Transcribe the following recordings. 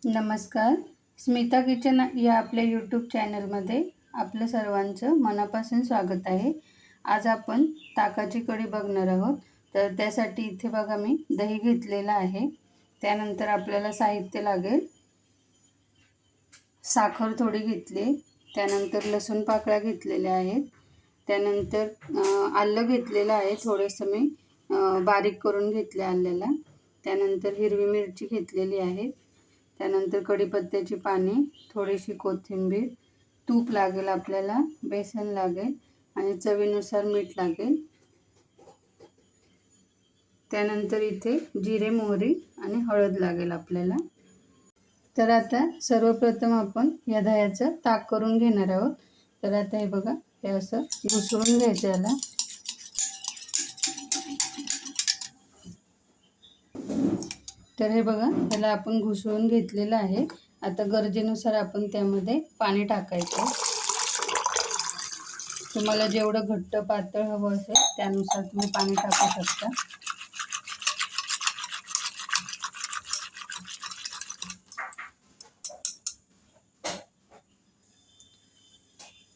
नमस्कार. स्मिता किचन या आपल्या यूट्यूब चॅनलमध्ये आपलं सर्वांचं मनापासून स्वागत आहे. आज आपण ताकाची कढी बघणार आहोत. तर त्यासाठी इथे बघा मी दही घेतलेलं आहे. त्यानंतर आपल्याला साहित्य लागेल. साखर थोडी घेतली, त्यानंतर लसूण पाकळ्या घेतलेल्या आहेत, त्यानंतर आलं घेतलेलं आहे, थोडंसं मी बारीक करून घेतले आल्याला, त्यानंतर हिरवी मिरची घेतलेली आहे, त्यानंतर कढीपत्त्याची पाने, थोडीशी कोथिंबीर, तूप लागेल आपल्याला, बेसन लागेल आणि चवीनुसार मीठ लागेल. त्यानंतर इथे जिरे मोहरी आणि हळद लागेल आपल्याला. तर आता सर्वप्रथम आपण या दह्याचं ताक करून घेणार आहोत. तर आता हे बघा, हे असं घुसळून घ्यायचं याला. तर हे बघा, त्याला आपण घुसळून घेतलेलं आहे. आता गरजेनुसार आपण त्यामध्ये पाणी टाकायचं. तुम्हाला जेवढं घट्ट पातळ हवं असेल त्यानुसार तुम्ही पाणी टाकू शकता.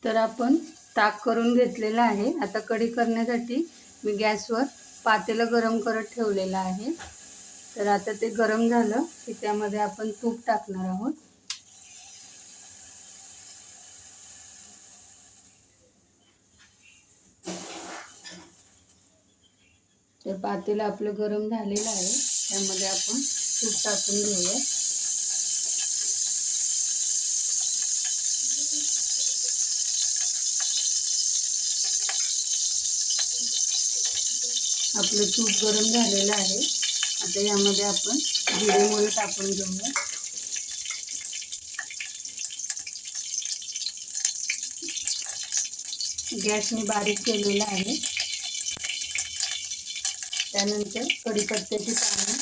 तर आपण ताक करून घेतलेलं आहे. आता कढी करण्यासाठी मी गॅसवर पातेलं गरम करत ठेवलेलं आहे. तर आता ते गरम झालं की त्यामध्ये आपण तूप टाकणार आहोत. तर पातेलं आपलं गरम झालेलं आहे, त्यामध्ये आपण तूप टाकून घेऊया. आपलं तूप गरम झालेलं आहे. आता यामध्ये आपण जिरे मोहरी टाकून घेऊया. गॅस मी बारीक केलेला आहे. त्यानंतर कढीपत्त्याची पाने,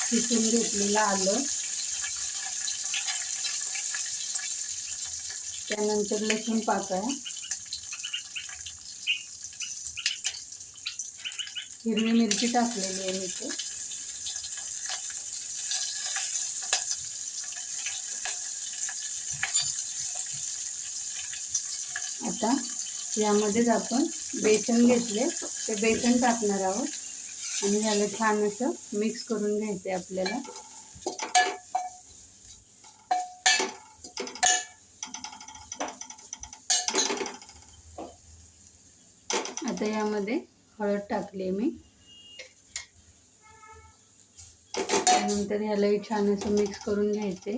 किसून घेतलेलं आलं, त्यानंतर लसूण पाकळ्या, हिरवी मिरची टाकलेली आहे मी ते. आता यामध्येच आपण बेसन घेतले, ते बेसन टाकणार आहोत आणि ह्याला छान असं मिक्स करून घ्यायचं आपल्याला. आता यामध्ये हळद टाकली मी. त्यानंतर ह्यालाही छान असं मिक्स करून घ्यायचे.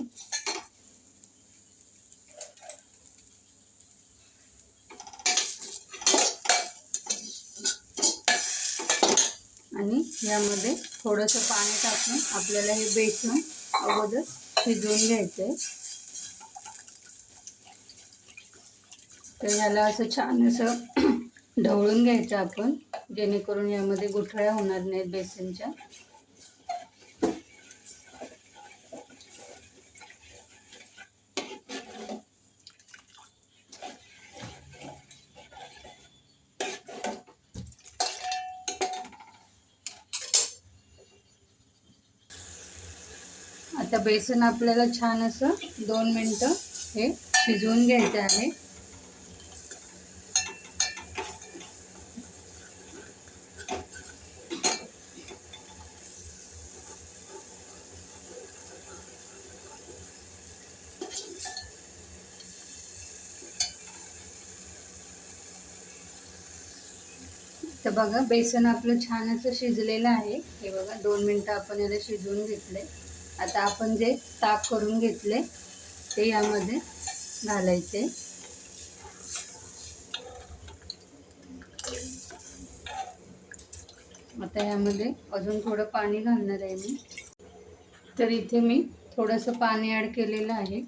आणि यामध्ये थोडंसं पाणी टाकून आपल्याला हे बेसन अगोदर शिजवून घ्यायचंय. तर याला असं छान असं ढवळून घ्यायचं आपण, जेणेकरून यामध्ये गुठळ्या होणार नाहीत बेसनच्या. आता बेसन आपल्याला छान असं 2 मिनिटं हे शिजवून घ्यायचं आहे. तर बघा, बेसन आपलं छान असं शिजलेलं आहे. हे बघा, 2 मिनिटं आपण याला शिजवून घेतले. आता आपण जे ताक करून घेतले ते यामध्ये घालायचे. आता यामध्ये अजून थोडं पाणी घालणार आहे मी. तर इथे मी थोडंसं पाणी ॲड केलेलं आहे.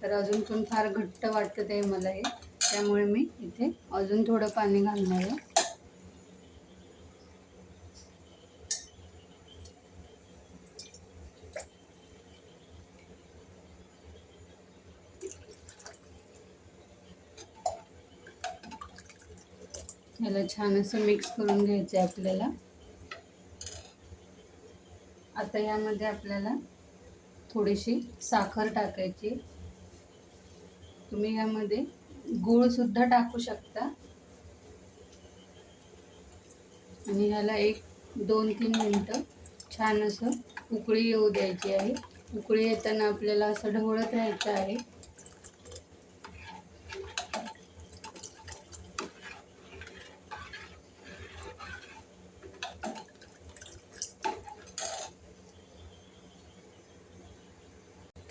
तर अजून पण फार घट्ट वाटतं आहे मला हे, त्यामुळे मी इथे अजून थोडं पाणी घालणार आहे. याला छान असं मिक्स करून घ्यायचं आहे आपल्याला. आता यामध्ये आपल्याला थोडीशी साखर टाकायची. तुम्ही यामध्ये गूळ सुद्धा टाकू शकता आणि ह्याला 1-2-3 मिनटं छान असं उकळी येऊ द्यायची आहे. उकळी येताना आपल्याला असं ढवळत राहायचं आहे.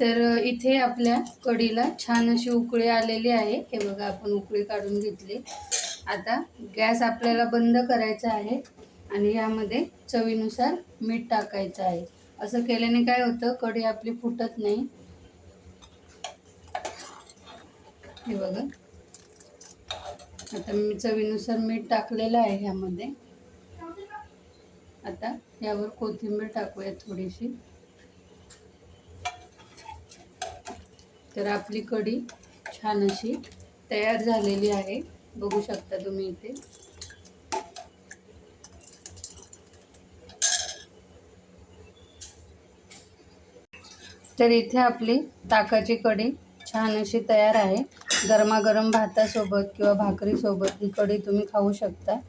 तर इथे आपल्या कढीला छान अशी उकळी आलेली आहे. हे बघा, आपण उकळी काढून घेतली. आता गॅस आपल्याला बंद करायचा आहे आणि यामध्ये चवीनुसार मीठ टाकायचं आहे. असं केल्याने काय होतं, कढी आपली फुटत नाही. हे बघा, आता मी चवीनुसार मीठ टाकलेलं आहे ह्यामध्ये. आता यावर कोथिंबीर टाकूया थोडीशी. तर आपली कढी छान अशी तयार झालेली आहे, बघू शकता तुम्ही इथे. तर इथे आपली ताकाची कढी छान अशी तयार आहे. गरमागरम भातासोबत किंवा भाकरीसोबत ही कढी तुम्ही खाऊ शकता.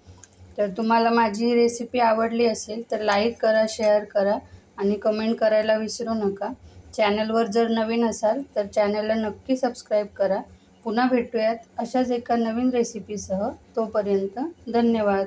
तर तुम्हाला माझी रेसिपी आवडली असेल तर लाईक करा, शेअर करा आणि कमेंट करायला विसरू नका. चॅनलवर जर नवीन असाल तर चॅनलला नक्की सबस्क्राईब करा. पुन्हा भेटूयात अशाच एका नवीन रेसिपीसह. तोपर्यंत धन्यवाद.